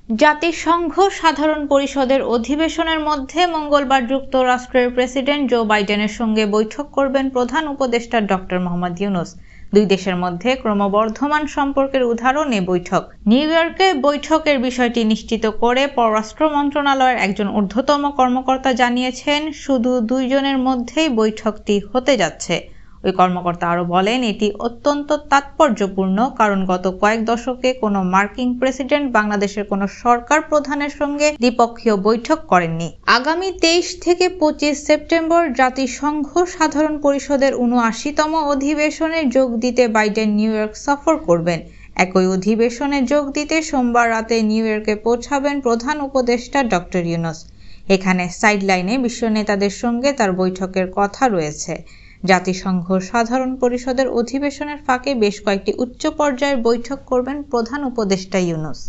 জাতিসংঘ সাধারণ পরিষদের অধিবেশনের মধ্যে মঙ্গলবার যুক্তরাষ্ট্রের প্রেসিডেন্ট জো বাইডেনের সঙ্গে বৈঠক করবেন প্রধান উপদেষ্টা ডক্টর মোহাম্মদ ইউনূস। দুই দেশের মধ্যে ক্রমবর্ধমান সম্পর্কের উদাহরণ এ বৈঠক। নিউ ইয়র্কে বৈঠকের বিষয়টি নিশ্চিত করে পররাষ্ট্র মন্ত্রণালয়ের একজন ঊর্ধ্বতম কর্মকর্তা জানিয়েছেন, শুধু দুইজনের মধ্যেই বৈঠকটি হতে যাচ্ছে। ওই কর্মকর্তা আরও বলেন, এটি অত্যন্ত তাৎপর্যপূর্ণ, কারণ গত কয়েক দশকে কোনো মার্কিন প্রেসিডেন্ট বাংলাদেশের কোনো সরকার প্রধানের সঙ্গে দ্বিপক্ষীয় বৈঠক করেননি। আগামী 23 থেকে 25 সেপ্টেম্বর জাতিসংঘ সাধারণ পরিষদের ৭৯তম অধিবেশনে যোগ দিতে বাইডেন নিউ ইয়র্ক সফর করবেন। একই অধিবেশনে যোগ দিতে সোমবার রাতে নিউ ইয়র্কে পৌঁছাবেন প্রধান উপদেষ্টা ডক্টর ইউনূস। এখানে সাইডলাইনে বিশ্ব নেতাদের সঙ্গে তার বৈঠকের কথা রয়েছে। জাতিসংঘ সাধারণ পরিষদের অধিবেশনের ফাঁকে বেশ কয়েকটি উচ্চ পর্যায়ের বৈঠক করবেন প্রধান উপদেষ্টা ইউনূস।